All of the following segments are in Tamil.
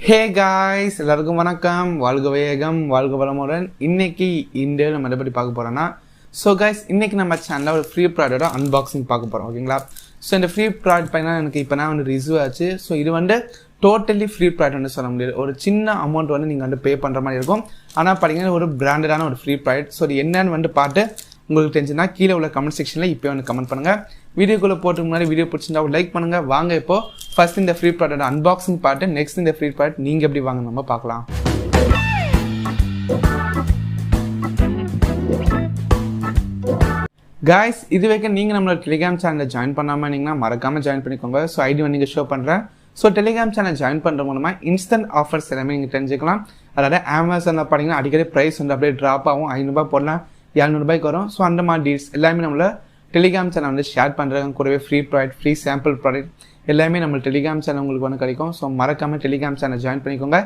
ஹே காய்ஸ், எல்லாருக்கும் வணக்கம். வாழ்க வேகம், வாழ்க வளமுடன். இன்னைக்கு இந்த நம்ம எதை பற்றி பார்க்க போகிறோன்னா, ஸோ காய்ஸ் இன்னைக்கு நம்ம சேனலில் ஒரு ஃப்ரீ ப்ராடக்டோட அன்பாக்சிங் பார்க்க போகிறோம். ஓகேங்களா? ஸோ இந்த ஃப்ரீ ப்ராடக்ட் பார்த்தீங்கன்னா எனக்கு இப்போ நான் ரிசீவ் ஆச்சு. ஸோ இது டோட்டலி ஃப்ரீ ப்ராடக்ட் சொல்ல முடியாது. ஒரு சின்ன அமௌண்ட் நீங்கள் பே பண்ணுற மாதிரி இருக்கும். ஆனால் பார்த்தீங்கன்னா ஒரு பிராண்டடான ஒரு ஃப்ரீ ப்ராடக்ட். ஸோ இது என்னன்னு பார்த்து உங்களுக்கு தெரிஞ்சுன்னா கீழே உள்ள கமெண்ட் செக்ஷனில் இப்போ கமெண்ட் பண்ணுங்கள். வீடியோக்குள்ளே போட்டுக்கு முன்னாடி வீடியோ பிடிச்சிருந்தா ஒரு லைக் பண்ணுங்கள். வாங்க இப்போ ஃபர்ஸ்ட் இந்த ஃப்ரீ ப்ராடக்ட் அன்பாக்சிங் பார்த்து நெக்ஸ்ட் இந்த ஃப்ரீ ப்ராடக்ட் நீங்கள் எப்படி வாங்க நம்ம பார்க்கலாம். காய்ஸ், இது வரைக்கும் நீங்கள் நம்மளோட டெலிகிராம் சேனலில் ஜாயின் பண்ணாமல் இருந்தீங்கன்னா மறக்காமல் ஜாயின் பண்ணிக்கோங்க. ஸோ ஐடி நீங்கள் ஷோ பண்ணுறேன். ஸோ டெலிகிராம் சேனல் ஜாயின் பண்ணுற மூலமாக இன்ஸ்டன்ட் ஆஃபர்ஸ் எல்லாமே நீங்கள் தெரிஞ்சுக்கலாம். அதாவது அமேசானில் பார்த்தீங்கன்னா அடிக்கடி ப்ரைஸ் அப்படியே ட்ராப் ஆகும். 500 போடலாம், 700 வரும். ஸோ அந்த மாதிரி டீல்ஸ் எல்லாமே நம்மள டெலிகிராம் சேனல் ஷேர் பண்ணுறாங்க. கூடவே free product, free sample product எல்லாமே நம்ம டெலிகிராம் சேனல் உங்களுக்கு கிடைக்கும். ஸோ மறக்காமல் டெலிகிராம் சேனல் ஜாயின் பண்ணிக்கோங்க.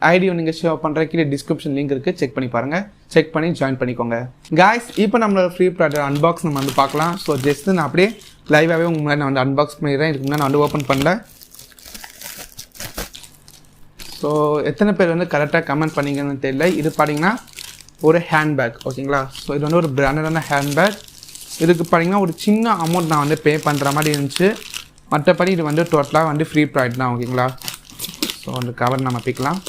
ஐடி நீங்கள் ஷேர் பண்ணுற கீழே டிஸ்கிரிப்ஷன் லிங்க் இருக்குது, செக் பண்ணி பாருங்கள். செக் பண்ணி ஜாயின் பண்ணிக்கோங்க. காய்ஸ், இப்போ நம்மளோட ஃப்ரீ ப்ராடக்ட் அன்பாக்ஸ் நம்ம பார்க்கலாம். ஸோ ஜஸ்ட் நான் அப்படியே லைவாகவே உங்களுக்கு முன்னாடி நான் அன்பாக்ஸ் பண்ணிடுறேன். இதுக்கு முன்னாடி நான் ஓப்பன் பண்ணல. ஸோ எத்தனை பேர் கரெக்டாக கமெண்ட் பண்ணிங்கன்னு தெரியல. இது பார்த்தீங்கன்னா ஒரு ஹேண்ட்பேக். ஓகேங்களா? ஸோ இது ஒரு பிராண்டடான ஹேண்ட்பேக். இதுக்கு பார்த்தீங்கன்னா ஒரு சின்ன அமௌண்ட் நான் பே பண்ணுற மாதிரி இருந்துச்சு. மற்றபடி இது டோட்டலாக ஃப்ரீ ப்ராடக்ட் தான். ஓகேங்களா? ஸோ அந்த கவர் நம்ம பிக்கலாம்.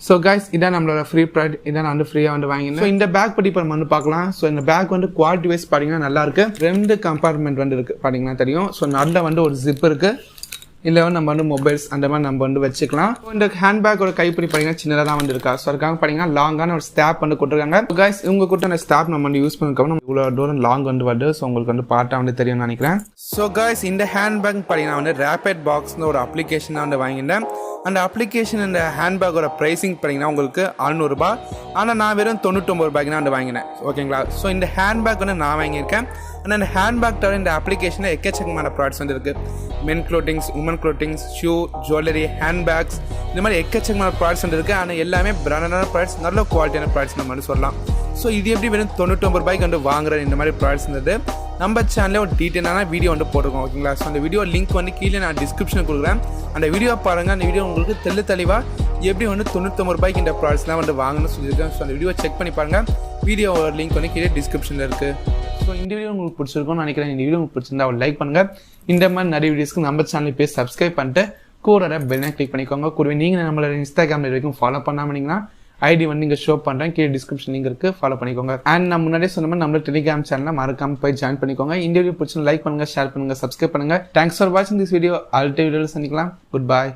ஸோ காய்ஸ், இதான் நம்மளோட ஃப்ரீ ப்ராடக்ட். இதான் நான் ஃப்ரீயாக வாங்கினேன். ஸோ இந்த பேக் பற்றி இப்போ நம்ம பார்க்கலாம். ஸோ இந்த பேக் குவாலிட்டி வைஸ் பார்த்தீங்கன்னா நல்லாயிருக்கு. 2 கம்பார்ட்மெண்ட் இருக்குது பார்த்தீங்கன்னா தெரியும். ஸோ நல்ல ஒரு ஜிப் இருக்குது. இல்லை நம்ம மொபைல்ஸ் அந்த மாதிரி நம்ம வச்சுக்கலாம். இந்த ஹேண்ட்பேக்கோட கைப்பிடி பார்த்தீங்கன்னா சின்னதாக தான் இருக்கா. ஸோ அதுக்காக பார்த்தீங்கன்னா லாங்கான ஒரு ஸ்டாப் கொடுத்துருக்காங்க. காய்ஸ், இவங்க கூட அந்த ஸ்டாப் நம்ம யூஸ் பண்ணிருக்கோம். இவ்வளோ தூரம் லாங் வருது. ஸோ உங்களுக்கு பார்த்தா தெரியும்னு நினைக்கிறேன். ஸோ காய்ஸ், இந்த ஹேண்ட்பேக் பார்த்தீங்கன்னா ரேபிட் பாக்ஸ்னு ஒரு அப்ளிகேஷன் தான் வாங்கினேன். அந்த அப்ளிகேஷன் இந்த ஹேண்ட்பேக்கோட ப்ரைஸிங் பார்த்தீங்கன்னா உங்களுக்கு 600 ரூபாய். ஆனால் நான் வெறும் 99 ரூபாய்க்கு வாங்கினேன். ஓகேங்களா? ஸோ இந்த ஹேண்ட்பேக் நான் வாங்கியிருக்கேன். ஆனால் இந்த ஹேண்ட்பேக் தவிர இந்த அப்ளிகேஷனில் எக்கச்சக்கமான ப்ராடக்ட்ஸ் இருக்குது. Men clothings, woman clothings, shoe, jewellery, handbags, இந்த மாதிரி எக்கச்சக்கமான ப்ராடக்ட்ஸ் இருக்குது. ஆனால் எல்லாமே பிராண்டடான ப்ராடக்ட்ஸ், நல்ல குவாலிட்டியான ப்ராடக்ட்ஸ் நம்ம சொல்லலாம். ஸோ இது எப்படி வெறும் 99 ரூபாய்க்கு வாங்குற இந்த மாதிரி ப்ராடக்ட்ஸ் இருந்தது. நம்ம சேனலில் ஒரு டீட்டெயிலான வீடியோ போட்டிருக்கோம். ஓகேங்களா? ஸோ அந்த வீடியோ லிங்க் கீழே நான் டிஸ்கிரிப்ஷன் கொடுக்குறேன். அந்த வீடியோ பாருங்கள். அந்த வீடியோ உங்களுக்கு தெளிவாக எப்படி 99 ரூபாய்க்கு இந்த ப்ராடக்ட்ஸ்லாம் வாங்கணும்னு சொல்லியிருக்கேன். ஸோ அந்த வீடியோ செக் பண்ணி பாருங்கள். வீடியோ லிங்க் கீழே டிஸ்கிரிப்ஷனில் இருக்குது. ஸோ இந்த வீடியோ உங்களுக்கு பிடிச்சிருக்கும்னு நினைக்கிறேன். இந்த வீடியோ உங்களுக்கு பிடிச்சிருந்தா ஒரு லைக் பண்ணுங்கள். இந்த மாதிரி நிறைய வீடியோஸ்க்கு நம்ம சேனல் போய் சப்ஸ்கிரைப் பண்ணிட்டு கூட பெல்லை கிளிக் பண்ணிக்கோங்க. கூடவே நீங்கள் நம்மளோட இன்ஸ்டாகிராமில் வரைக்கும் ஃபாலோ பண்ணாமனீங்கன்னா ஐடி நீங்கள் ஷோ பண்ணுறேன். கீழே டிஸ்கிரிப்ஷன் லிங்க் இருக்குது, ஃபாலோ பண்ணிக்கோங்க. அண்ட் நான் முன்னாடியே சொன்ன மாதிரி நம்மளோட டெலிகிராம் சேனலில் மறக்காமல் போய் ஜாயின் பண்ணிக்கோங்க. இந்த வீடியோ பிடிச்சி லைக் பண்ணுங்கள், ஷேர் பண்ணுங்கள், சப்ஸ்கிரைப் பண்ணுங்கள். தேங்க்ஸ் ஃபார் வாட்சிங் திஸ் வீடியோ. அடுத்த வீடியோவில் சந்திக்கலாம். Good bye.